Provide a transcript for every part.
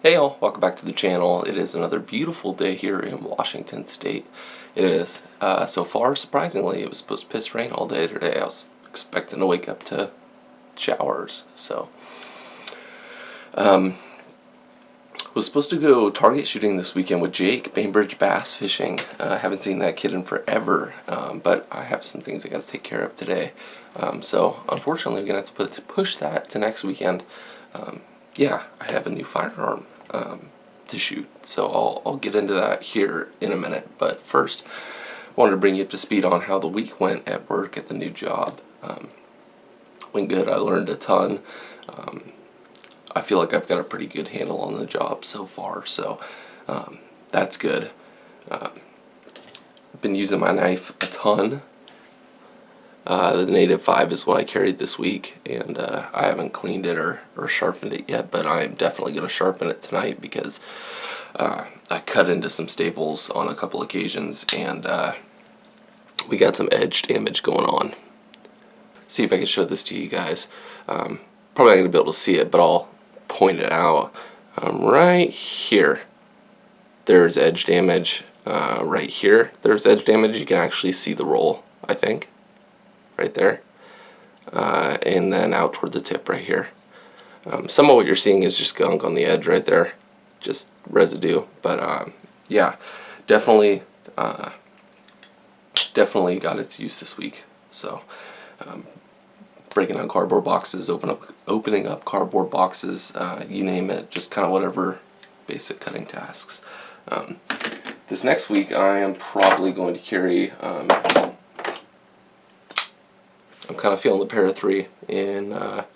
Hey all, welcome back to the channel. It is another beautiful day here in Washington State. It is. So far, surprisingly, it was supposed to piss rain all day today. I was expecting to wake up to showers. So, was supposed to go target shooting this weekend with Jake, Bainbridge bass fishing. I haven't seen that kid in forever, but I have some things I got to take care of today. So unfortunately, I'm gonna have to push that to next weekend. Yeah, I have a new firearm to shoot, so I'll get into that here in a minute. But first, I wanted to bring you up to speed on how the week went at work at the new job. Went good. I learned a ton. I feel like I've got a pretty good handle on the job so far, so that's good. I've been using my knife a ton. The Native 5 is what I carried this week, and I haven't cleaned it or sharpened it yet, but I am definitely going to sharpen it tonight because I cut into some staples on a couple occasions, and we got some edge damage going on. See if I can show this to you guys. Probably not going to be able to see it, but I'll point it out. Right here, there's edge damage. Right here, there's edge damage. You can actually see the roll, I think. Right there, and then out toward the tip right here. Some of what you're seeing is just gunk on the edge right there, just residue. But yeah, definitely got its use this week. So breaking out cardboard boxes, opening up cardboard boxes, you name it, just kind of whatever basic cutting tasks. This next week, I am probably going to carry. I'm kind of feeling the Para 3 in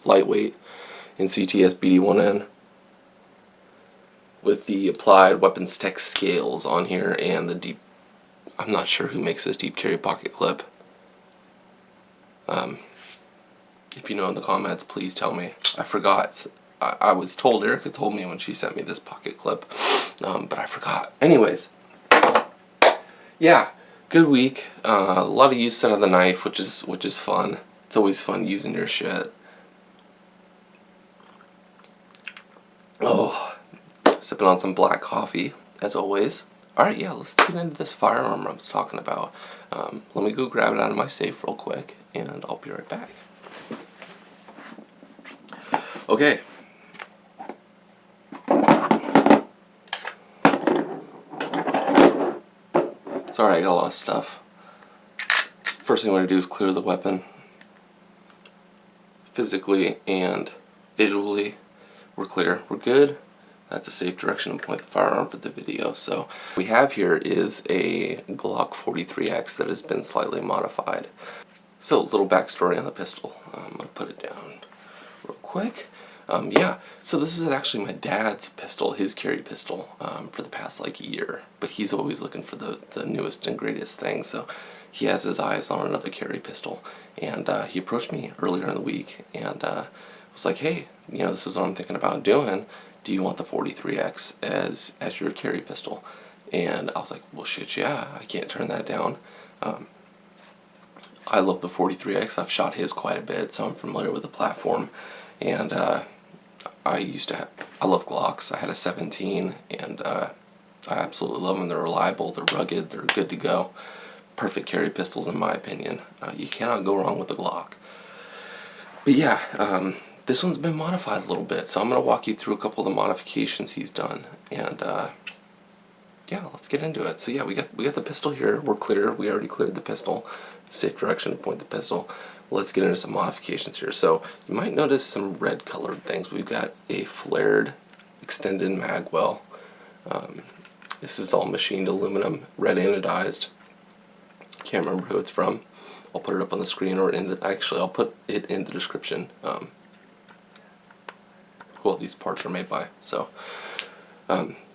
lightweight in CTS BD1N with the applied weapons tech scales on here and the deep. I'm not sure who makes this deep carry pocket clip. If you know in the comments, please tell me. I forgot. I was told, Erica told me when she sent me this pocket clip, but I forgot. Anyways, yeah. Good week. A lot of use out of the knife, which is fun. It's always fun using your shit. Oh, sipping on some black coffee as always. All right, yeah, let's get into this firearm I was talking about. Let me go grab it out of my safe real quick, and I'll be right back. Okay. Sorry, I got a lot of stuff. First thing I want to do is clear the weapon. Physically and visually, we're clear. We're good. That's a safe direction to point the firearm for the video. So what we have here is a Glock 43X that has been slightly modified. So a little backstory on the pistol. I'm going to put it down real quick. Yeah, so this is actually my dad's pistol, his carry pistol, for the past like year. But he's always looking for the newest and greatest thing, so he has his eyes on another carry pistol. And he approached me earlier in the week and was like, hey, you know, this is what I'm thinking about doing. Do you want the 43X as your carry pistol? And I was like, well, shit, yeah, I can't turn that down. I love the 43X. I've shot his quite a bit, so I'm familiar with the platform. And I love Glocks. I had a 17, and I absolutely love them. They're reliable, they're rugged, they're good to go. Perfect carry pistols in my opinion. You cannot go wrong with the Glock. But yeah, this one's been modified a little bit, so I'm going to walk you through a couple of the modifications he's done. And yeah, let's get into it. So yeah, we got the pistol here. We're clear. We already cleared the pistol. Safe direction to point the pistol. Let's get into some modifications here. So you might notice some red colored things. We've got a flared extended mag well. This is all machined aluminum, red anodized. Can't remember who it's from. I'll put it up on the screen or I'll put it in the description. Who all these parts are made by. So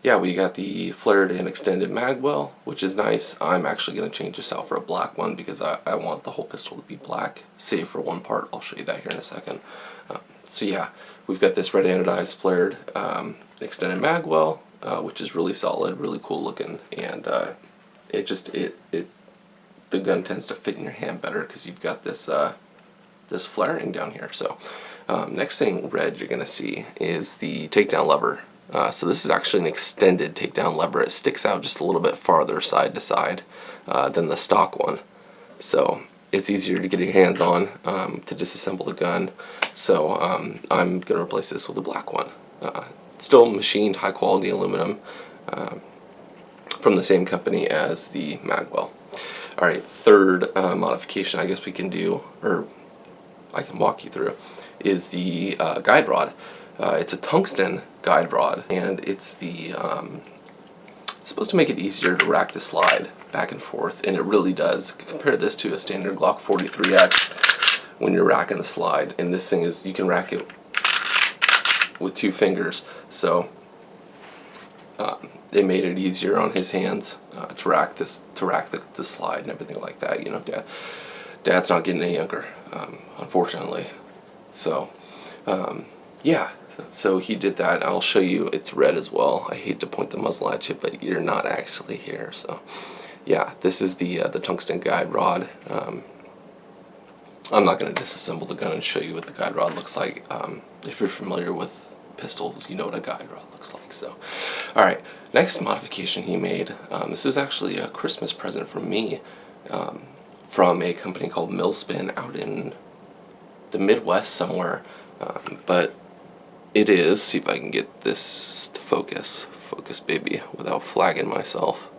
yeah, we got the flared and extended mag well, which is nice. I'm actually going to change this out for a black one because I want the whole pistol to be black, save for one part. I'll show you that here in a second. So yeah, we've got this red anodized flared extended mag well, which is really solid, really cool looking, and the gun tends to fit in your hand better because you've got this flaring down here. So next thing red you're going to see is the takedown lever. So this is actually an extended takedown lever. It sticks out just a little bit farther side to side than the stock one. So it's easier to get your hands on to disassemble the gun. So I'm going to replace this with a black one. Still machined high quality aluminum from the same company as the magwell. Alright, third modification I guess we can do, or I can walk you through, is the guide rod. It's a tungsten guide rod, and it's supposed to make it easier to rack the slide back and forth, and it really does. Compare this to a standard Glock 43X when you're racking the slide, and this thing is, you can rack it with 2 fingers, so it made it easier on his hands to rack the slide and everything like that. You know, Dad's not getting any younger, unfortunately. So yeah, so he did that. I'll show you. It's red as well. I hate to point the muzzle at you, but you're not actually here. So yeah, this is the tungsten guide rod. I'm not going to disassemble the gun and show you what the guide rod looks like. If you're familiar with pistols, you know what a guide rod looks like. So alright, next modification he made, this is actually a Christmas present from me, from a company called Millspin out in the Midwest somewhere, but it is, see if I can get this to focus baby, without flagging myself.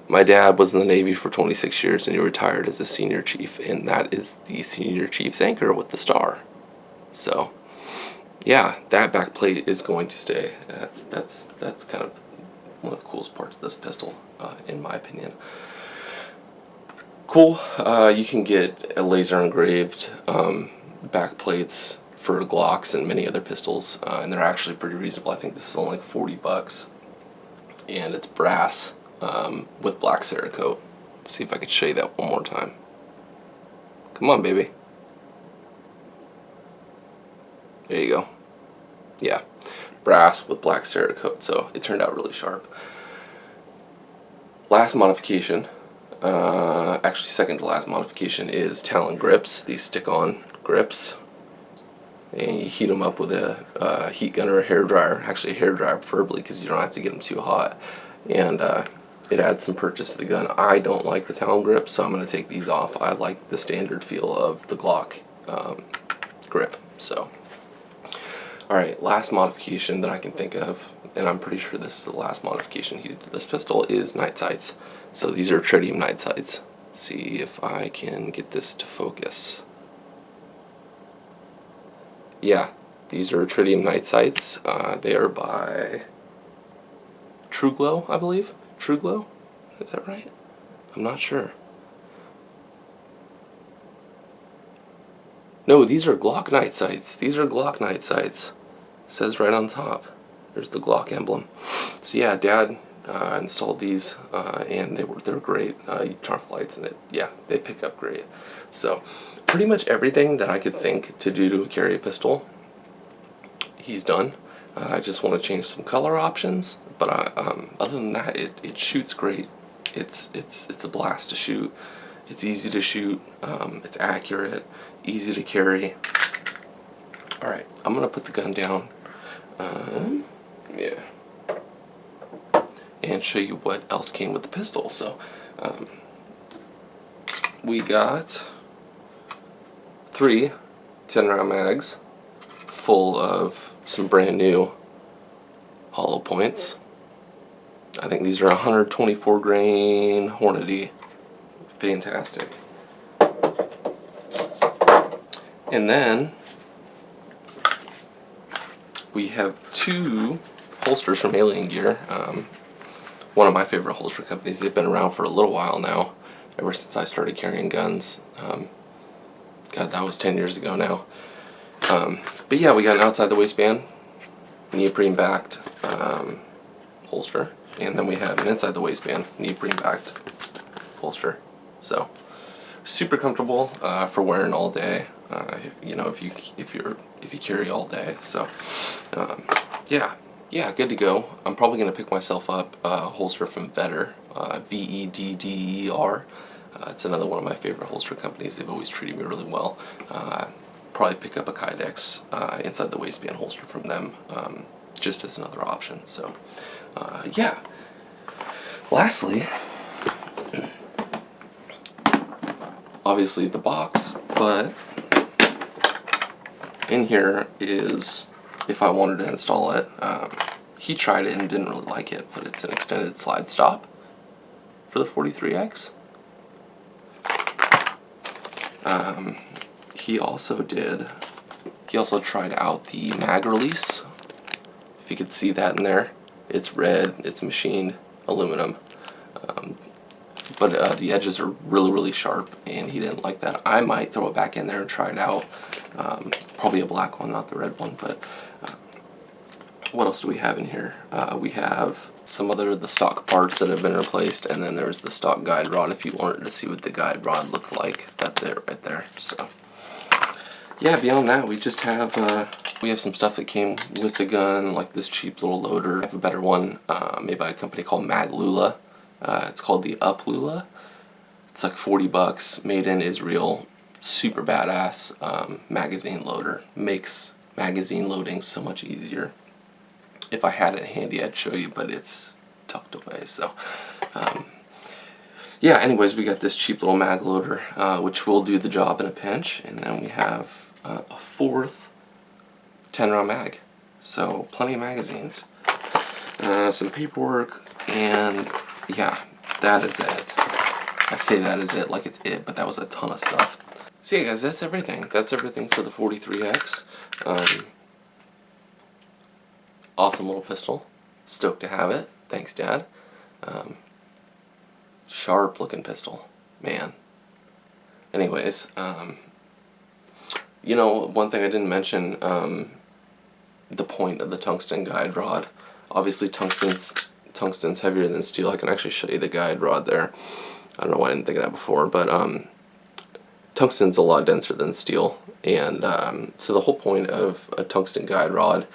My dad was in the Navy for 26 years and he retired as a senior chief, and that is the senior chief's anchor with the star. So yeah, that back plate is going to stay. That's kind of one of the coolest parts of this pistol, in my opinion. Cool. You can get laser engraved back plates for Glocks and many other pistols, and they're actually pretty reasonable. I think this is only like $40, and it's brass with black Cerakote. Let's see if I could show you that one more time. Come on, baby. There you go. Yeah, brass with black Cerakote, so it turned out really sharp. Last modification, actually second to last modification, is Talon grips. These stick-on grips, and you heat them up with a heat gun or a hair dryer. Actually, a hair dryer preferably, because you don't have to get them too hot, and it adds some purchase to the gun. I don't like the Talon grips, so I'm going to take these off. I like the standard feel of the Glock grip. So alright, last modification that I can think of, and I'm pretty sure this is the last modification he did to this pistol, is night sights. So these are tritium night sights. See if I can get this to focus. Yeah, these are tritium night sights. They are by True Glow, I believe. True Glow? Is that right? I'm not sure. No, these are Glock night sights. These are Glock night sights. It says right on top. There's the Glock emblem. So yeah, Dad installed these, and they're great. You turn off lights, and they pick up great. So pretty much everything that I could think to do to a carry pistol, he's done. I just want to change some color options, but other than that, it shoots great. It's a blast to shoot. It's easy to shoot. It's accurate, easy to carry. Alright, I'm going to put the gun down. Yeah. And show you what else came with the pistol. So, we got 3 10-round mags full of some brand new hollow points. I think these are 124 grain Hornady. Fantastic. And then we have 2 holsters from Alien Gear. One of my favorite holster companies. They've been around for a little while now, ever since I started carrying guns. God, that was 10 years ago now. But yeah, we got an outside the waistband, neoprene backed holster, and then we have an inside the waistband, neoprene backed holster. So super comfortable for wearing all day. You know, if you carry all day. So yeah, good to go. I'm probably gonna pick myself up a holster from Vedder, Vedder. It's another one of my favorite holster companies. They've always treated me really well. Probably pick up a Kydex inside the waistband holster from them. just as another option. So yeah. Lastly, obviously the box, but in here is, if I wanted to install it, he tried it and didn't really like it, but it's an extended slide stop for the 43X. He also tried out the mag release. If you could see that in there, it's red, it's machined aluminum, but the edges are really sharp, and he didn't like that. I might throw it back in there and try it out. Probably a black one, not the red one. But what else do we have in here? We have some other the stock parts that have been replaced, and then there's the stock guide rod. If you wanted to see what the guide rod looked like, that's it right there. So yeah, beyond that, we just have we have some stuff that came with the gun, like this cheap little loader. I have a better one made by a company called Maglula. It's called the Up Lula. It's like 40 bucks, made in Israel. Super badass magazine loader. Makes magazine loading so much easier. If I had it handy, I'd show you, but it's tucked away. So yeah, anyways, we got this cheap little mag loader, which will do the job in a pinch. And then we have a fourth 10-round mag. So plenty of magazines. Some paperwork, and yeah, that is it. I say that is it like it's it, but that was a ton of stuff. So yeah, guys, that's everything. That's everything for the 43X. Awesome little pistol. Stoked to have it. Thanks, Dad. Sharp looking pistol. Man. Anyways, you know, one thing I didn't mention, the point of the tungsten guide rod. Obviously tungsten's heavier than steel. I can actually show you the guide rod there. I don't know why I didn't think of that before, but tungsten's a lot denser than steel, and so the whole point of a tungsten guide rod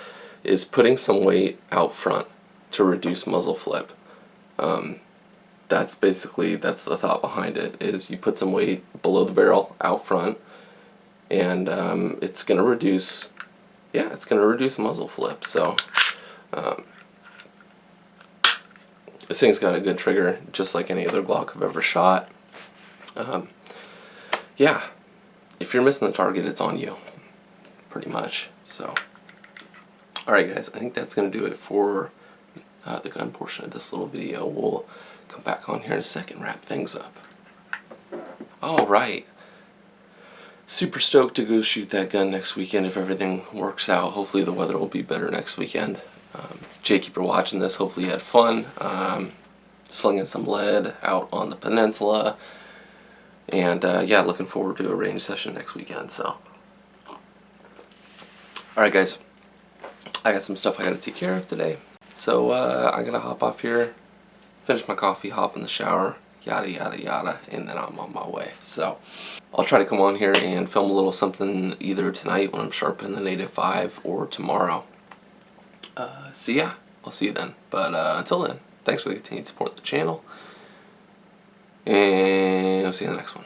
is putting some weight out front to reduce muzzle flip. That's the thought behind it, is you put some weight below the barrel out front, and it's gonna reduce muzzle flip. So this thing's got a good trigger, just like any other Glock I've ever shot. Yeah, if you're missing the target, it's on you, pretty much. So, alright guys, I think that's going to do it for the gun portion of this little video. We'll come back on here in a second, wrap things up. Alright, super stoked to go shoot that gun next weekend if everything works out. Hopefully the weather will be better next weekend. Jake, if you're watching this, hopefully you had fun slinging some lead out on the peninsula. And yeah, looking forward to a range session next weekend. So, alright guys, I got some stuff I gotta take care of today. So I'm gonna hop off here, finish my coffee, hop in the shower, yada yada yada, and then I'm on my way. So I'll try to come on here and film a little something either tonight when I'm sharpening the Native 5 or tomorrow. So yeah, I'll see you then. But until then, thanks for the continued support of the channel, and I'll see you in the next one.